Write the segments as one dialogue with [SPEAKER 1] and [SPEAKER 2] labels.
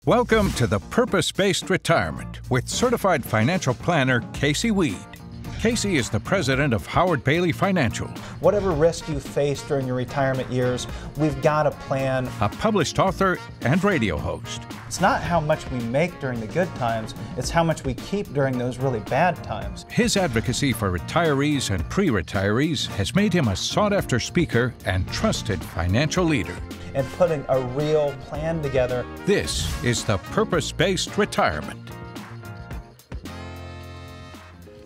[SPEAKER 1] Welcome to the Purpose-Based Retirement with certified financial planner Casey Weade. Casey is the president of Howard Bailey Financial.
[SPEAKER 2] Whatever risk you face during your retirement years, we've got a plan.
[SPEAKER 1] A published author and radio host.
[SPEAKER 2] It's not how much we make during the good times, it's how much we keep during those really bad times.
[SPEAKER 1] His advocacy for retirees and pre-retirees has made him a sought-after speaker and trusted financial leader.
[SPEAKER 2] And putting a real plan together.
[SPEAKER 1] This is the Purpose-Based Retirement.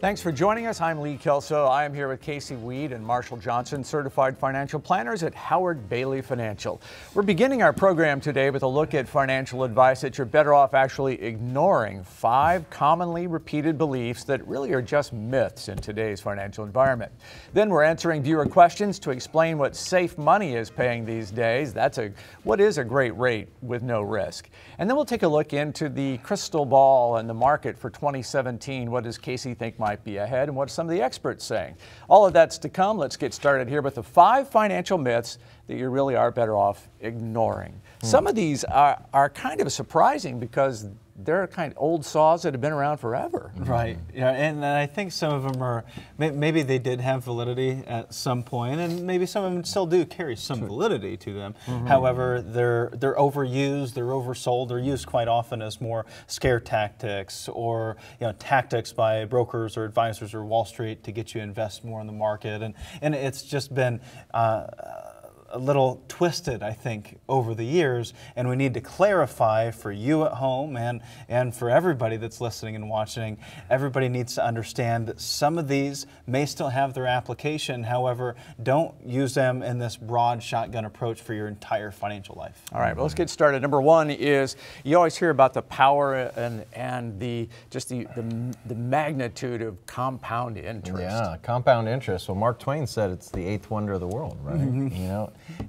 [SPEAKER 3] Thanks for joining us. I'm Lee Kelso. I am here with Casey Weade and Marshall Johnson, certified financial planners at Howard Bailey Financial. We're beginning our program today with a look at financial advice that you're better off actually ignoring. 5 commonly repeated beliefs that really are just myths in today's financial environment. Then we're answering viewer questions to explain what safe money is paying these days. What is a great rate with no risk? And then we'll take a look into the crystal ball and the market for 2017. What does Casey think might be ahead, and what are some of the experts saying? All of that's to come. Let's get started here with the 5 financial myths that you really are better off ignoring. Some of these are kind of surprising because they're kind of old saws that have been around forever.
[SPEAKER 2] Right. Yeah, and I think some of them are, maybe they did have validity at some point, and maybe some of them still do carry some validity to them. However, they're overused, they're oversold, they're used quite often as more scare tactics or tactics by brokers or advisors or Wall Street to get you to invest more in the market, and it's just been a little twisted, I think, over the years, and we need to clarify for you at home and for everybody that's listening and watching. Everybody needs to understand that some of these may still have their application. However, don't use them in this broad shotgun approach for your entire financial life.
[SPEAKER 3] All right, well, let's get started. Number 1 is you always hear about the power and the magnitude of compound interest.
[SPEAKER 4] Yeah, compound interest. Well, Mark Twain said it's the 8th wonder of the world, right?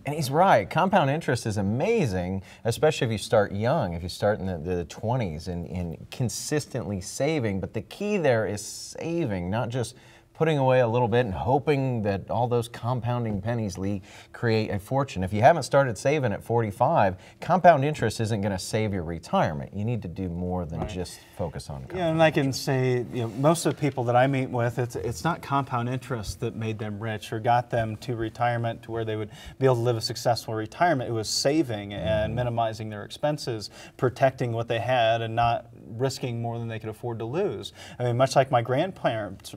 [SPEAKER 4] And he's right. Compound interest is amazing, especially if you start young, if you start in the 20s and consistently saving. But the key there is saving, not just putting away a little bit and hoping that all those compounding pennies create a fortune. If you haven't started saving at 45, compound interest isn't going to save your retirement. You need to do more than just focus on compound
[SPEAKER 2] and I can say, most of the people that I meet with, it's not compound interest that made them rich or got them to retirement to where they would be able to live a successful retirement. It was saving and minimizing their expenses, protecting what they had and not risking more than they could afford to lose. I mean, much like my grandparents,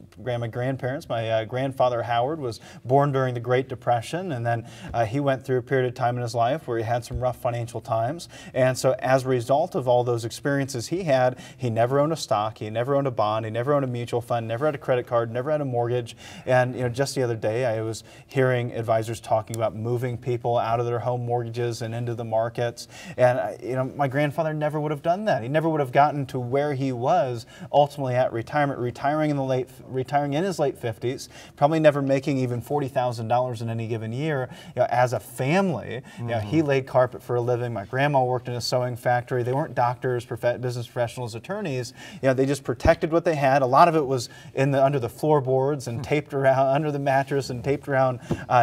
[SPEAKER 2] my grandfather Howard was born during the Great Depression, and then he went through a period of time in his life where he had some rough financial times. And so as a result of all those experiences he had, he never owned a stock, he never owned a bond, he never owned a mutual fund, never had a credit card, never had a mortgage. And just the other day I was hearing advisors talking about moving people out of their home mortgages and into the markets. And my grandfather never would have done that. He never would have gotten to where he was ultimately at retirement, retiring in his late 50s, probably never making even $40,000 in any given year. As a family, he laid carpet for a living. My grandma worked in a sewing factory. They weren't doctors, business professionals, attorneys. They just protected what they had. A lot of it was under the floorboards and taped around under the mattress and taped around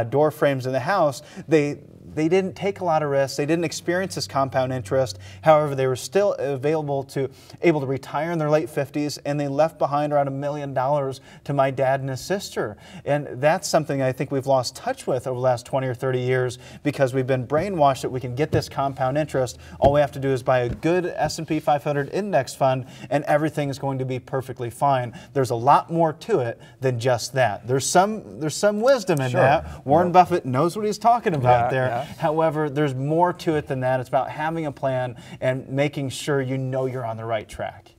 [SPEAKER 2] door frames in the house. They didn't take a lot of risks. They didn't experience this compound interest. However, they were still able to retire in their late 50s, and they left behind around $1 million to my dad and his sister. And that's something I think we've lost touch with over the last 20 or 30 years because we've been brainwashed that we can get this compound interest. All we have to do is buy a good S&P 500 index fund, and everything is going to be perfectly fine. There's a lot more to it than just that. There's some wisdom in that. Warren Buffett knows what he's talking about there. However, there's more to it than that. It's about having a plan and making sure you're on the right track.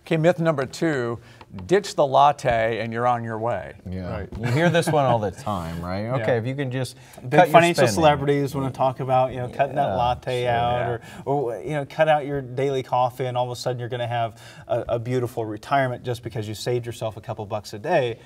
[SPEAKER 3] Okay, myth number 2, ditch the latte and you're on your way.
[SPEAKER 4] Yeah, right. You hear this one all the time, right? Okay, if you can just
[SPEAKER 2] big financial celebrities want to talk about cutting that latte out or cut out your daily coffee, and all of a sudden you're going to have a beautiful retirement just because you saved yourself a couple bucks a day,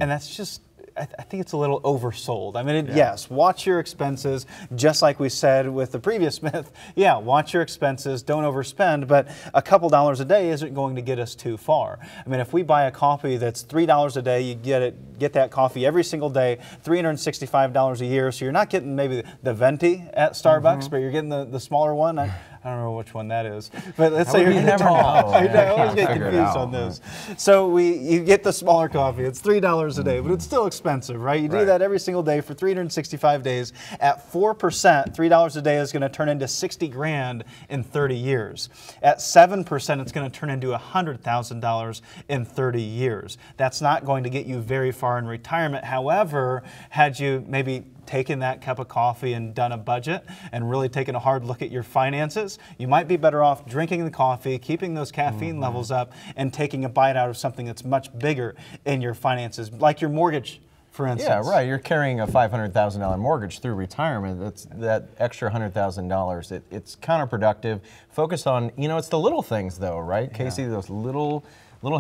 [SPEAKER 2] and that's just. I think it's a little oversold. I mean, yes, watch your expenses, just like we said with the previous myth. Yeah, watch your expenses, don't overspend, but a couple dollars a day isn't going to get us too far. I mean, if we buy a coffee that's $3 a day, you get it get that coffee every single day, $365 a year. So you're not getting maybe the venti at Starbucks, but you're getting the smaller one. I don't know which one that is, but let's say you're getting the tall. I always get confused on those. So you get the smaller coffee. It's $3 a day, but it's still expensive, right? You do that every single day for 365 days at 4%. $3 a day is going to turn into 60 grand in 30 years. At 7%, it's going to turn into $100,000 in 30 years. That's not going to get you very far in retirement. However, had you maybe taken that cup of coffee and done a budget and really taken a hard look at your finances, you might be better off drinking the coffee, keeping those caffeine levels up, and taking a bite out of something that's much bigger in your finances, like your mortgage, for instance.
[SPEAKER 4] Yeah, right. You're carrying a $500,000 mortgage through retirement. That's that extra $100,000. It's counterproductive. Focus on, it's the little things though, right, Casey? Those little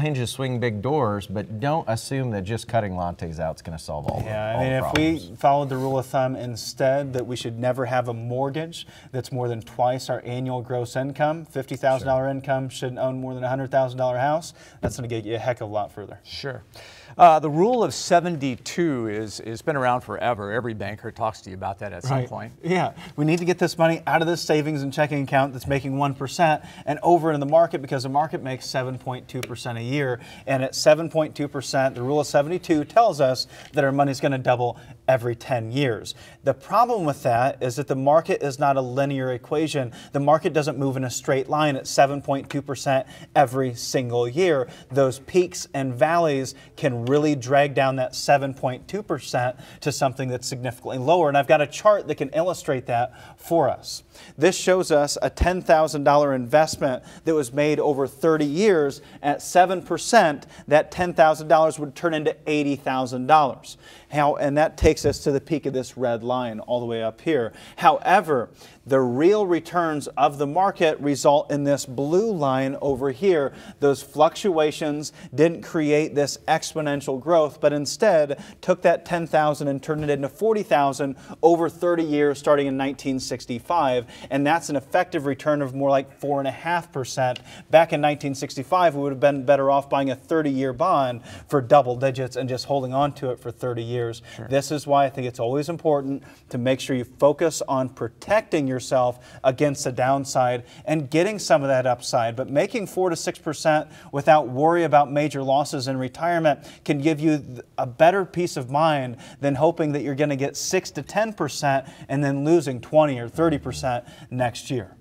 [SPEAKER 4] hinges swing big doors, but don't assume that just cutting lattes out is going to solve all the problems.
[SPEAKER 2] If we followed the rule of thumb instead that we should never have a mortgage that's more than twice our annual gross income, $50,000 income, shouldn't own more than a $100,000 house, that's going to get you a heck of a lot further.
[SPEAKER 3] Sure. The rule of 72 is been around forever. Every banker talks to you about that at some point.
[SPEAKER 2] Yeah, we need to get this money out of this savings and checking account that's making 1% and over in the market, because the market makes 7.2% a year. And at 7.2%, the rule of 72 tells us that our money is going to double every 10 years. The problem with that is that the market is not a linear equation. The market doesn't move in a straight line at 7.2% every single year. Those peaks and valleys can really drag down that 7.2% to something that's significantly lower. And I've got a chart that can illustrate that for us. This shows us a $10,000 investment that was made over 30 years. At 7%, that $10,000 would turn into $80,000. And that takes us to the peak of this red line all the way up here. However, the real returns of the market result in this blue line over here. Those fluctuations didn't create this exponential growth, but instead took that 10,000 and turned it into 40,000 over 30 years starting in 1965. And that's an effective return of more like 4.5%. Back in 1965, we would have been better off buying a 30-year bond for double digits and just holding on to it for 30 years. Sure. This is why I think it's always important to make sure you focus on protecting yourself against the downside and getting some of that upside. But making 4 to 6% without worry about major losses in retirement can give you a better peace of mind than hoping that you're going to get 6 to 10% and then losing 20 or 30% next year.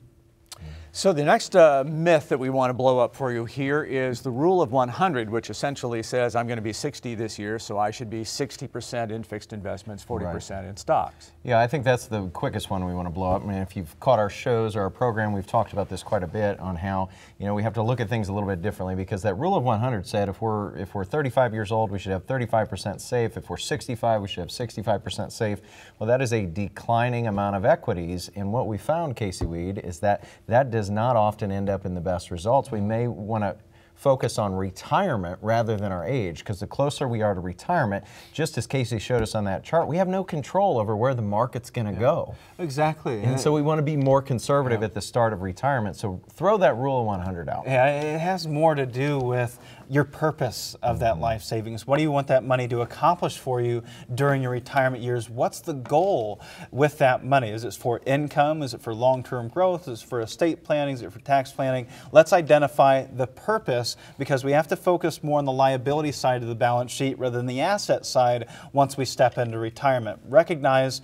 [SPEAKER 3] So the next myth that we want to blow up for you here is the rule of 100, which essentially says I'm going to be 60 this year, so I should be 60% in fixed investments, 40% in stocks.
[SPEAKER 4] Yeah, I think that's the quickest one we want to blow up. I mean, if you've caught our shows or our program, we've talked about this quite a bit on how, we have to look at things a little bit differently, because that rule of 100 said if we're 35 years old, we should have 35% safe. If we're 65, we should have 65% safe. Well, that is a declining amount of equities, and what we found, Casey Weade, is that does not often end up in the best results. We may want to focus on retirement rather than our age, because the closer we are to retirement, just as Casey showed us on that chart, we have no control over where the market's going to go.
[SPEAKER 2] Exactly.
[SPEAKER 4] And so we want to be more conservative at the start of retirement. So throw that rule of 100 out.
[SPEAKER 2] Yeah, it has more to do with your purpose of that life savings. What do you want that money to accomplish for you during your retirement years? What's the goal with that money? Is it for income? Is it for long-term growth? Is it for estate planning? Is it for tax planning? Let's identify the purpose, because we have to focus more on the liability side of the balance sheet rather than the asset side once we step into retirement. Recognize,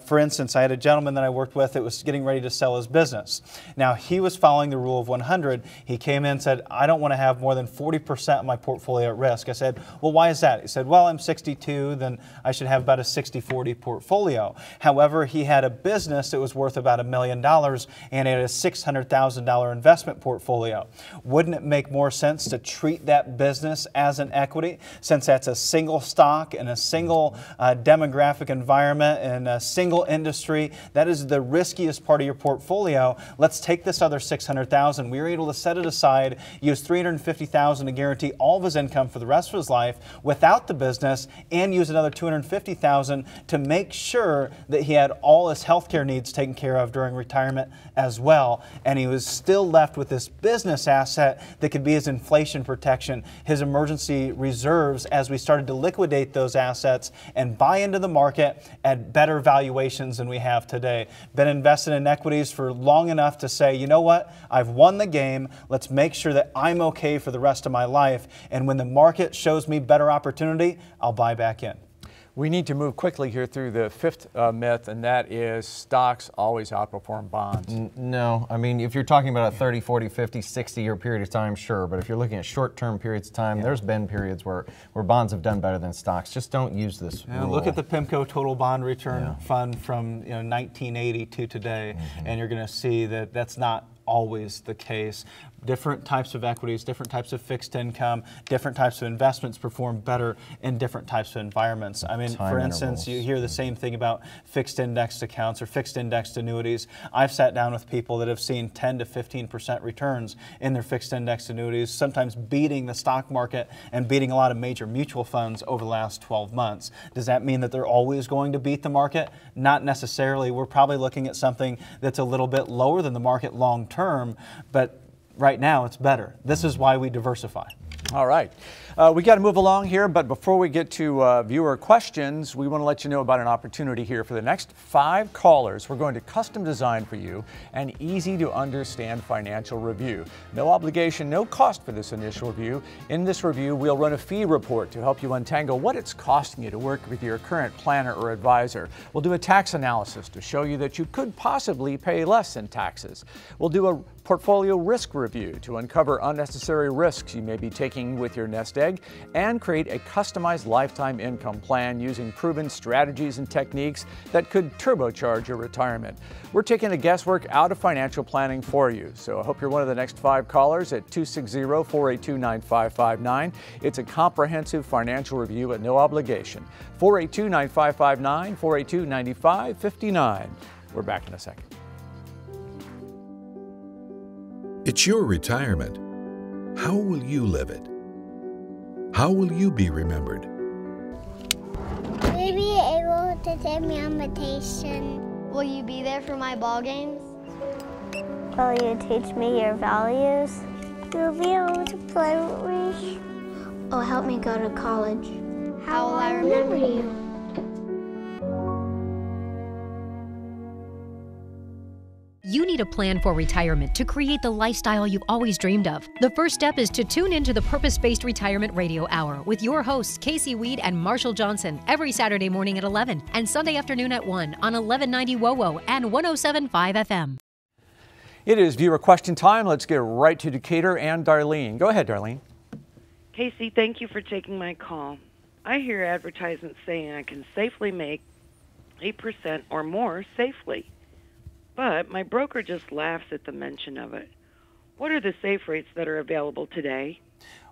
[SPEAKER 2] for instance, I had a gentleman that I worked with that was getting ready to sell his business. Now, he was following the rule of 100. He came in and said, I don't want to have more than 40% of my portfolio at risk. I said, well, why is that? He said, well, I'm 62, then I should have about a 60-40 portfolio. However, he had a business that was worth about $1 million and he had a $600,000 investment portfolio. Wouldn't it make more sense to treat that business as an equity, since that's a single stock in a single demographic environment and a single industry? That is the riskiest part of your portfolio. Let's take this other $600,000. We were able to set it aside, use $350,000 to guarantee all of his income for the rest of his life without the business, and use another $250,000 to make sure that he had all his healthcare needs taken care of during retirement as well. And he was still left with this business asset that could be his inflation protection, his emergency reserves as we started to liquidate those assets and buy into the market at better valuations than we have today. Been invested in equities for long enough to say, you know what, I've won the game. Let's make sure that I'm okay for the rest of my life. And when the market shows me better opportunity, I'll buy back in.
[SPEAKER 3] We need to move quickly here through the fifth myth, and that is stocks always outperform bonds.
[SPEAKER 4] No, I mean, if you're talking about a 30, 40, 50, 60-year period of time, sure. But if you're looking at short-term periods of time, there's been periods where bonds have done better than stocks. Just don't use this rule.
[SPEAKER 2] Look at the PIMCO Total Bond Return Fund from 1980 to today, and you're going to see that that's not always the case. Different types of equities, different types of fixed income, different types of investments perform better in different types of environments. I mean, for instance, you hear the same thing about fixed indexed accounts or fixed indexed annuities. I've sat down with people that have seen 10 to 15% returns in their fixed indexed annuities, sometimes beating the stock market and beating a lot of major mutual funds over the last 12 months. Does that mean that they're always going to beat the market? Not necessarily. We're probably looking at something that's a little bit lower than the market long term, but right now it's better. This is why we diversify.
[SPEAKER 3] All right. We got to move along here, but before we get to viewer questions, we want to let you know about an opportunity here. For the next 5 callers, we're going to custom design for you an easy to understand financial review. No obligation, no cost for this initial review. In this review, we'll run a fee report to help you untangle what it's costing you to work with your current planner or advisor. We'll do a tax analysis to show you that you could possibly pay less in taxes. We'll do a portfolio risk review to uncover unnecessary risks you may be taking with your nest egg, and create a customized lifetime income plan using proven strategies and techniques that could turbocharge your retirement. We're taking the guesswork out of financial planning for you, so I hope you're one of the next 5 callers at 260-482-9559. It's a comprehensive financial review at no obligation. 482-9559, 482-9559. We're back in a second.
[SPEAKER 5] It's your retirement. How will you live it? How will you be remembered?
[SPEAKER 6] Will you be able to take me on vacation?
[SPEAKER 7] Will you be there for my ball games?
[SPEAKER 6] Will you teach me your values? You'll be able to play with me.
[SPEAKER 7] Oh, help me go to college.
[SPEAKER 6] How will I remember you?
[SPEAKER 8] You need a plan for retirement to create the lifestyle you've always dreamed of. The first step is to tune into the Purpose-Based Retirement Radio Hour with your hosts, Casey Weade and Marshall Johnson, every Saturday morning at 11 and Sunday afternoon at 1 on 1190 WOWO and 107.5 FM.
[SPEAKER 3] It is viewer question time. Let's get right to Decatur and Darlene. Go ahead, Darlene.
[SPEAKER 9] Casey, thank you for taking my call. I hear advertisements saying I can safely make 8% or more safely. But my broker just laughs at the mention of it. What are the safe rates that are available today?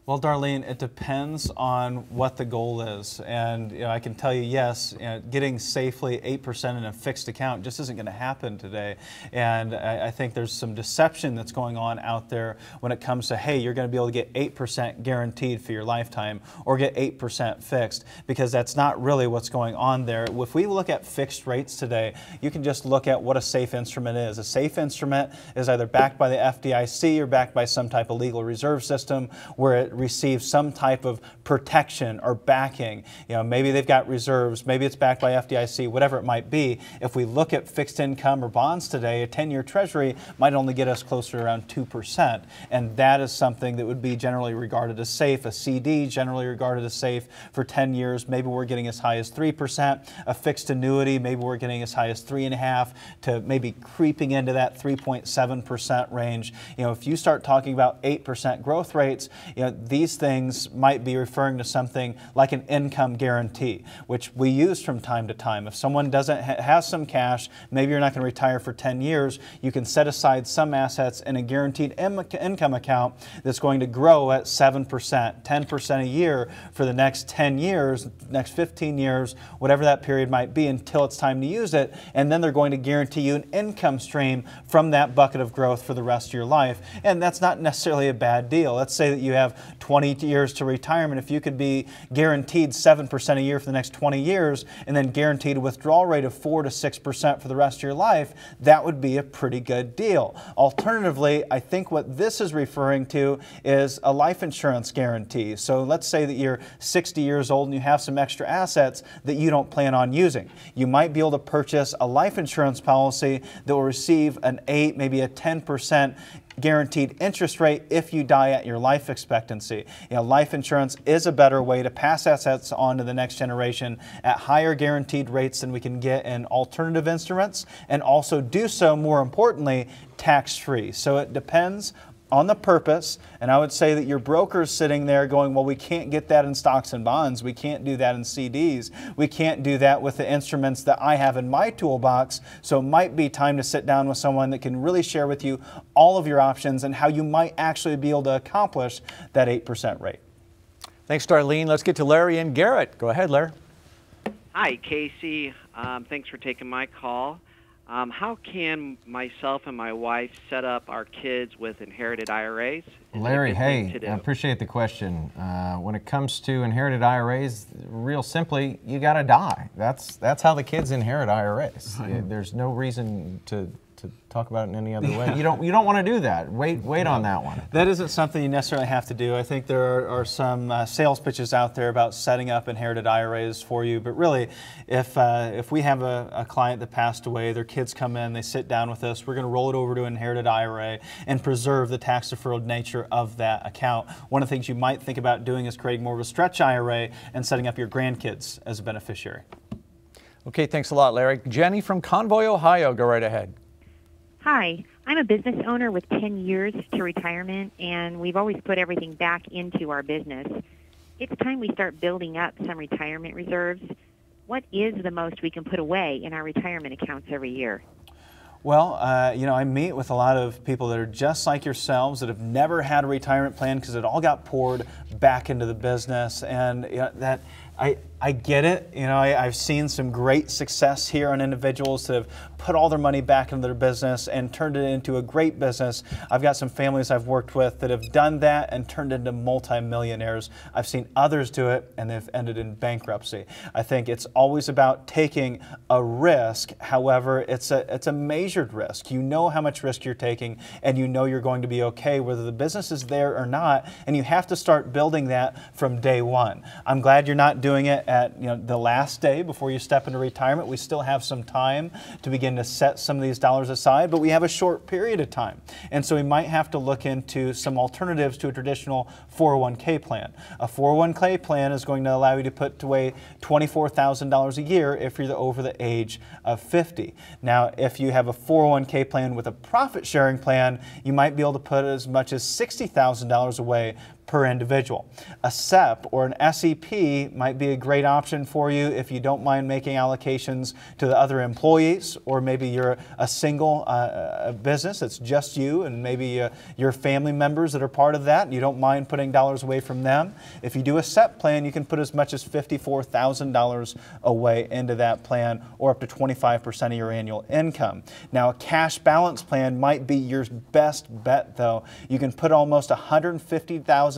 [SPEAKER 2] Well, Darlene, it depends on what the goal is. And I can tell you, yes, getting safely 8% in a fixed account just isn't going to happen today. And I think there's some deception that's going on out there when it comes to, hey, you're going to be able to get 8% guaranteed for your lifetime or get 8% fixed, because that's not really what's going on there. If we look at fixed rates today, you can just look at what a safe instrument is. A safe instrument is either backed by the FDIC or backed by some type of legal reserve system where it receive some type of protection or backing. Maybe they've got reserves, maybe it's backed by FDIC, whatever it might be. If we look at fixed income or bonds today, a 10-year treasury might only get us closer to around 2%. And that is something that would be generally regarded as safe. A CD generally regarded as safe for 10 years. Maybe we're getting as high as 3%. A fixed annuity, maybe we're getting as high as 3.5% to maybe creeping into that 3.7% range. If you start talking about 8% growth rates, these things might be referring to something like an income guarantee, which we use from time to time. If someone doesn't has some cash, maybe you're not going to retire for 10 years, you can set aside some assets in a guaranteed income account that's going to grow at 7%, 10% a year for the next 10 years, next 15 years, whatever that period might be, until it's time to use it. And then they're going to guarantee you an income stream from that bucket of growth for the rest of your life. And that's not necessarily a bad deal. Let's say that you have 20 years to retirement, if you could be guaranteed 7% a year for the next 20 years and then guaranteed a withdrawal rate of 4 to 6% for the rest of your life, that would be a pretty good deal. Alternatively, I think what this is referring to is a life insurance guarantee. So let's say that you're 60 years old and you have some extra assets that you don't plan on using. You might be able to purchase a life insurance policy that will receive an 8, maybe a 10% guaranteed interest rate if you die at your life expectancy. Life insurance is a better way to pass assets on to the next generation at higher guaranteed rates than we can get in alternative instruments, and also do so, more importantly, tax-free. So it depends on the purpose, and I would say that your broker's sitting there going, well, we can't get that in stocks and bonds, we can't do that in CDs, we can't do that with the instruments that I have in my toolbox, so it might be time to sit down with someone that can really share with you all of your options and how you might actually be able to accomplish that 8% rate.
[SPEAKER 3] Thanks, Darlene. Let's get to Larry and Garrett. Go ahead, Larry.
[SPEAKER 10] Hi, Casey. Thanks for taking my call. How can myself and my wife set up our kids with inherited IRAs?
[SPEAKER 4] Larry, hey, I appreciate the question. When it comes to inherited IRAs, real simply, you got to die. That's how the kids inherit IRAs. There's no reason to talk about it in any other way. You don't want to do that. Wait on that one.
[SPEAKER 2] That isn't something you necessarily have to do. I think there are some sales pitches out there about setting up inherited IRAs for you. But really, if we have a client that passed away, their kids come in, they sit down with us, we're going to roll it over to an inherited IRA and preserve the tax deferred nature of that account. One of the things you might think about doing is creating more of a stretch IRA and setting up your grandkids as a beneficiary.
[SPEAKER 3] Okay, thanks a lot, Larry. Jenny from Convoy, Ohio, go right ahead.
[SPEAKER 11] Hi, I'm a business owner with 10 years to retirement, and we've always put everything back into our business. It's time we start building up some retirement reserves. What is the most we can put away in our retirement accounts every year?
[SPEAKER 2] Well, I meet with a lot of people that are just like yourselves that have never had a retirement plan because it all got poured back into the business, and that I get it. I've seen some great success here on individuals that have put all their money back into their business and turned it into a great business. I've got some families I've worked with that have done that and turned into multimillionaires. I've seen others do it and they've ended in bankruptcy. I think it's always about taking a risk. However, it's a measured risk. You know how much risk you're taking and you know you're going to be okay whether the business is there or not, and you have to start building that from day one. I'm glad you're not doing it at the last day before you step into retirement. We still have some time to begin to set some of these dollars aside, but we have a short period of time. And so we might have to look into some alternatives to a traditional 401k plan. A 401k plan is going to allow you to put away $24,000 a year if you're over the age of 50. Now, if you have a 401k plan with a profit sharing plan, you might be able to put as much as $60,000 away per individual. A SEP or an SEP might be a great option for you if you don't mind making allocations to the other employees, or maybe you're a single business, it's just you and maybe your family members that are part of that and you don't mind putting dollars away from them. If you do a SEP plan, you can put as much as $54,000 away into that plan, or up to 25% of your annual income. Now, a cash balance plan might be your best bet though. You can put almost $150,000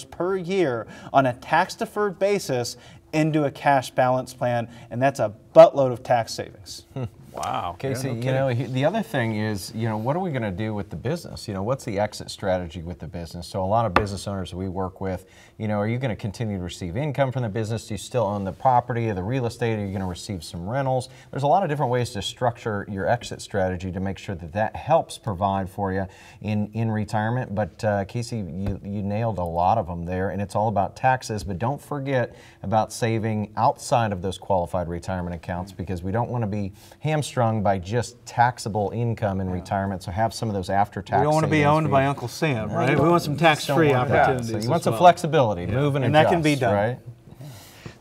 [SPEAKER 2] per year on a tax-deferred basis into a cash balance plan, and that's a buttload of tax savings.
[SPEAKER 4] Wow. Casey, the other thing is, what are we going to do with the business? What's the exit strategy with the business? So a lot of business owners we work with, are you going to continue to receive income from the business? Do you still own the property or the real estate? Are you going to receive some rentals? There's a lot of different ways to structure your exit strategy to make sure that helps provide for you in retirement. But Casey, you nailed a lot of them there, and it's all about taxes. But don't forget about saving outside of those qualified retirement accounts, because we don't want to be hamstrung by just taxable income in retirement. So have some of those after-tax.
[SPEAKER 2] We don't want to be owned by Uncle Sam, right? We want some tax-free opportunities.
[SPEAKER 4] So you want some flexibility, move and adjust,
[SPEAKER 2] that can be done.
[SPEAKER 4] Right?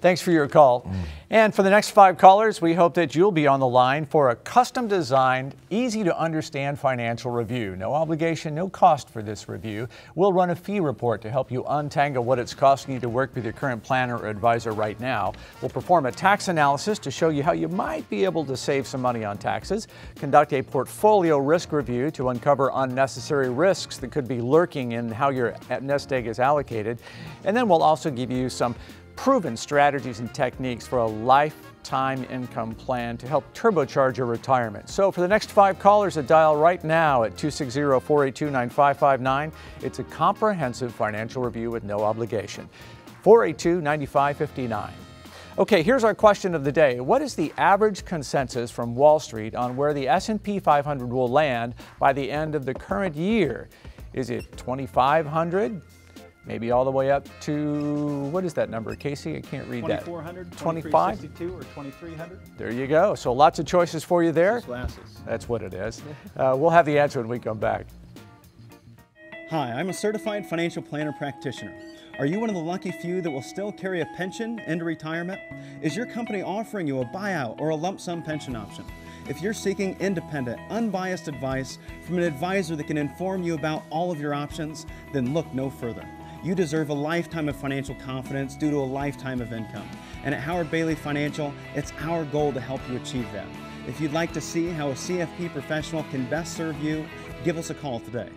[SPEAKER 3] Thanks for your call. And for the next 5 callers, we hope that you'll be on the line for a custom-designed, easy-to-understand financial review. No obligation, no cost for this review. We'll run a fee report to help you untangle what it's costing you to work with your current planner or advisor right now. We'll perform a tax analysis to show you how you might be able to save some money on taxes, conduct a portfolio risk review to uncover unnecessary risks that could be lurking in how your nest egg is allocated, and then we'll also give you some proven strategies and techniques for a lifetime income plan to help turbocharge your retirement. So for the next 5 callers that dial right now at 260-482-9559, it's a comprehensive financial review with no obligation. 482-9559. Okay, here's our question of the day. What is the average consensus from Wall Street on where the S&P 500 will land by the end of the current year? Is it 2,500? Maybe all the way up to, what is that number, Casey? I can't read that.
[SPEAKER 2] 2,400,
[SPEAKER 3] 25?
[SPEAKER 2] 2362, or 2,300?
[SPEAKER 3] There you go. So lots of choices for you there.
[SPEAKER 2] Glasses.
[SPEAKER 3] That's what it is. We'll have the answer when we come back.
[SPEAKER 2] Hi, I'm a certified financial planner practitioner. Are you one of the lucky few that will still carry a pension into retirement? Is your company offering you a buyout or a lump sum pension option? If you're seeking independent, unbiased advice from an advisor that can inform you about all of your options, then look no further. You deserve a lifetime of financial confidence due to a lifetime of income. And at Howard Bailey Financial, it's our goal to help you achieve that. If you'd like to see how a CFP professional can best serve you, give us a call today.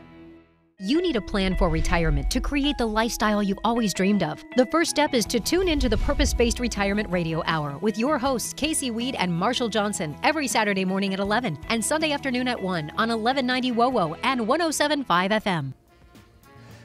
[SPEAKER 8] You need a plan for retirement to create the lifestyle you've always dreamed of. The first step is to tune into the Purpose-Based Retirement Radio Hour with your hosts, Casey Weade and Marshall Johnson, every Saturday morning at 11 and Sunday afternoon at 1 on 1190 WOWO and 107.5 FM.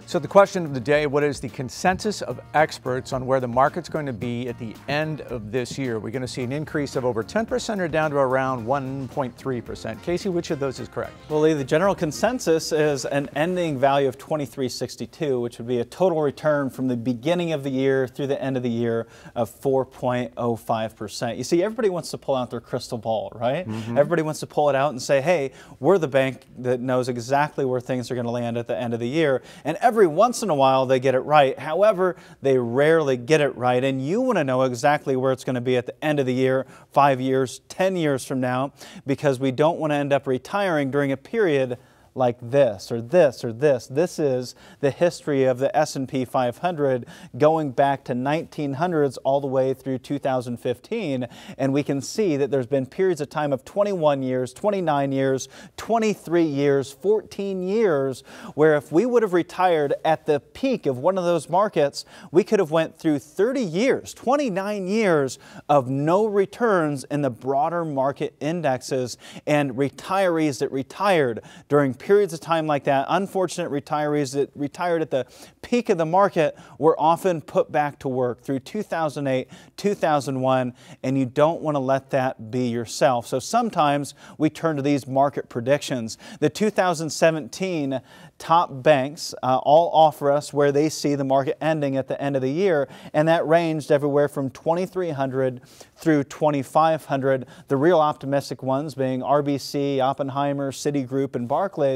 [SPEAKER 3] So the question of the day, what is the consensus of experts on where the market's going to be at the end of this year? We're going to see an increase of over 10% or down to around 1.3%. Casey, which of those is correct?
[SPEAKER 2] Well, Lee, the general consensus is an ending value of 2362, which would be a total return from the beginning of the year through the end of the year of 4.05%. You see, everybody wants to pull out their crystal ball, right? Everybody wants to pull it out and say, hey, we're the bank that knows exactly where things are going to land at the end of the year. And every once in a while they get it right. However, they rarely get it right, and you want to know exactly where it's going to be at the end of the year, 5 years, 10 years from now, because we don't want to end up retiring during a period like this or this or this. This is the history of the S&P 500 going back to 1900s all the way through 2015, and we can see that there's been periods of time of 21 years, 29 years, 23 years, 14 years, where if we would have retired at the peak of one of those markets, we could have went through 30 years, 29 years of no returns in the broader market indexes, and retirees that retired during periods of time like that, unfortunate retirees that retired at the peak of the market, were often put back to work through 2008, 2001, and you don't want to let that be yourself. So sometimes we turn to these market predictions. The 2017 top banks all offer us where they see the market ending at the end of the year, and that ranged everywhere from 2,300 through 2,500. The real optimistic ones being RBC, Oppenheimer, Citigroup, and Barclays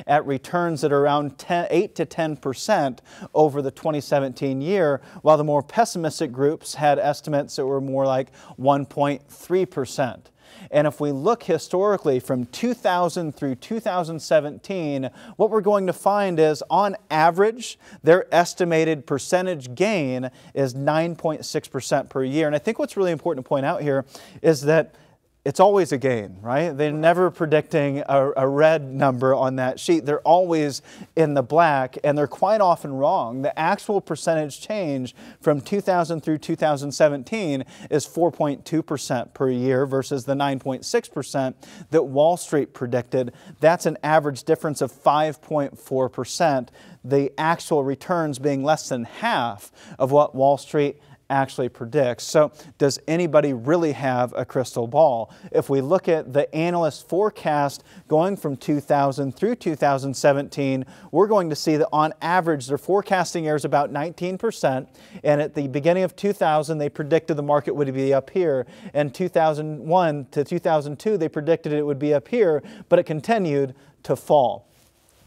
[SPEAKER 2] at returns that are around 8 to 10% over the 2017 year, while the more pessimistic groups had estimates that were more like 1.3%. And if we look historically from 2000 through 2017, what we're going to find is, on average, their estimated percentage gain is 9.6% per year. And I think what's really important to point out here is that it's always a gain, right? They're never predicting a red number on that sheet. They're always in the black, and they're quite often wrong. The actual percentage change from 2000 through 2017 is 4.2% per year versus the 9.6% that Wall Street predicted. That's an average difference of 5.4%, the actual returns being less than half of what Wall Street actually predicts. So does anybody really have a crystal ball? If we look at the analyst forecast going from 2000 through 2017, we're going to see that on average their forecasting error is about 19%, and at the beginning of 2000 they predicted the market would be up here, and 2001 to 2002 they predicted it would be up here, but it continued to fall.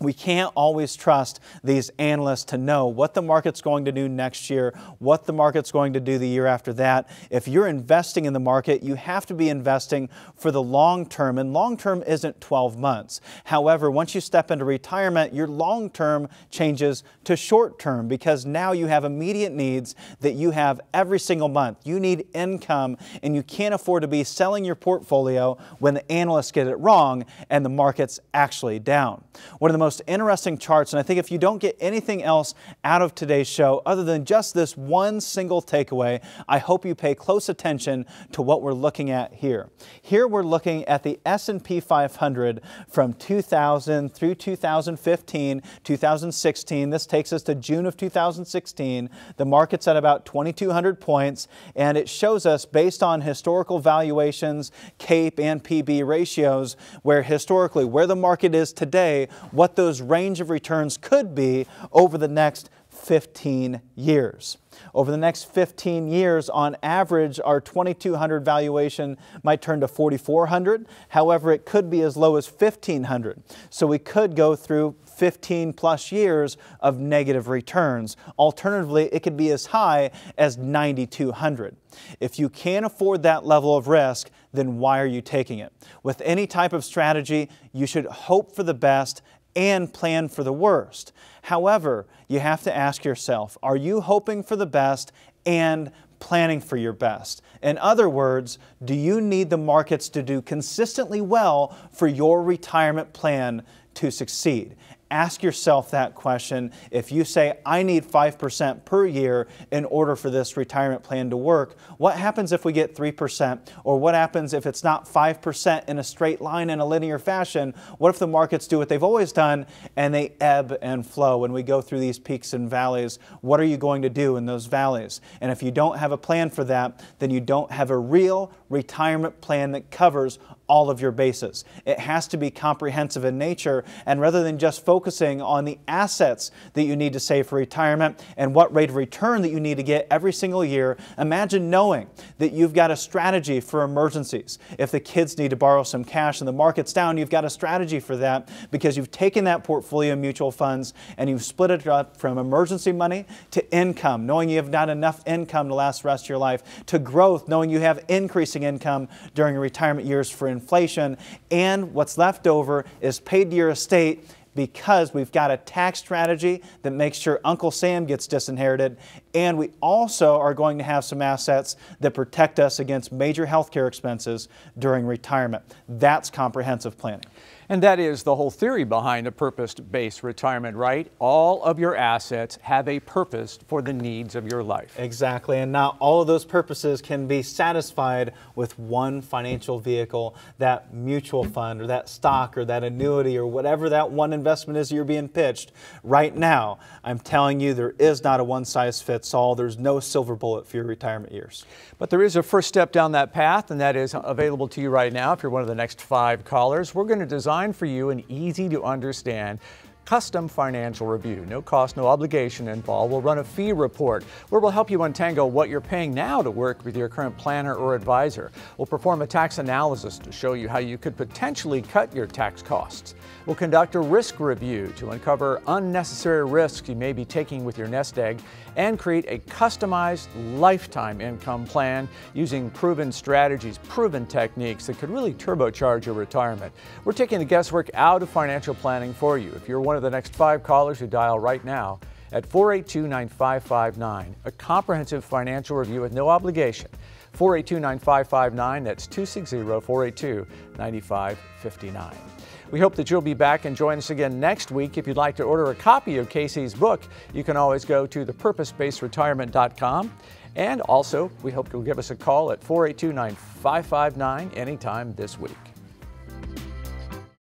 [SPEAKER 2] We can't always trust these analysts to know what the market's going to do next year, what the market's going to do the year after that. If you're investing in the market, you have to be investing for the long term, and long term isn't 12 months. However, once you step into retirement, your long term changes to short term because now you have immediate needs that you have every single month. You need income, and you can't afford to be selling your portfolio when the analysts get it wrong and the market's actually down. One of the most interesting charts, and I think if you don't get anything else out of today's show other than just this one single takeaway, I hope you pay close attention to what we're looking at here. Here we're looking at the S&P 500 from 2000 through 2015, 2016. This takes us to June of 2016. The market's at about 2,200 points, and it shows us based on historical valuations, CAPE and PB ratios, where historically where the market is today, what those range of returns could be over the next 15 years. Over the next 15 years, on average, our 2,200 valuation might turn to 4,400. However, it could be as low as 1,500. So we could go through 15 plus years of negative returns. Alternatively, it could be as high as 9,200. If you can't afford that level of risk, then why are you taking it? With any type of strategy, you should hope for the best and plan for the worst. However, you have to ask yourself, are you hoping for the best and planning for your best? In other words, do you need the markets to do consistently well for your retirement plan to succeed? Ask yourself that question. If you say, I need 5% per year in order for this retirement plan to work, what happens if we get 3%? Or what happens if it's not 5% in a straight line in a linear fashion? What if the markets do what they've always done and they ebb and flow? When we go through these peaks and valleys, what are you going to do in those valleys? And if you don't have a plan for that, then you don't have a real retirement plan that covers all of your bases. It has to be comprehensive in nature, and rather than just focusing on the assets that you need to save for retirement and what rate of return that you need to get every single year, imagine knowing that you've got a strategy for emergencies. If the kids need to borrow some cash and the market's down, you've got a strategy for that because you've taken that portfolio of mutual funds and you've split it up from emergency money to income, knowing you have not enough income to last the rest of your life, to growth, knowing you have increasing income during your retirement years for inflation, and what's left over is paid to your estate because we've got a tax strategy that makes sure Uncle Sam gets disinherited, and we also are going to have some assets that protect us against major healthcare expenses during retirement. That's comprehensive planning.
[SPEAKER 3] And that is the whole theory behind a purpose-based retirement, right? All of your assets have a purpose for the needs of your life.
[SPEAKER 2] Exactly, and not all of those purposes can be satisfied with one financial vehicle, that mutual fund or that stock or that annuity or whatever that one investment is you're being pitched. Right now, I'm telling you there is not a one-size-fits-all. There's no silver bullet for your retirement years.
[SPEAKER 3] But there is a first step down that path, and that is available to you right now if you're one of the next 5 callers. We're going to design for you an easy to understand custom financial review. No cost, no obligation involved. We'll run a fee report where we'll help you untangle what you're paying now to work with your current planner or advisor. We'll perform a tax analysis to show you how you could potentially cut your tax costs. We'll conduct a risk review to uncover unnecessary risks you may be taking with your nest egg and create a customized lifetime income plan using proven strategies, proven techniques that could really turbocharge your retirement. We're taking the guesswork out of financial planning for you. If you're one of the next 5 callers who dial right now at 482-9559, a comprehensive financial review with no obligation. 482-9559, that's 260-482-9559. We hope that you'll be back and join us again next week. If you'd like to order a copy of Casey's book, you can always go to thepurposebasedretirement.com. And also, we hope you'll give us a call at 482-9559 anytime this week.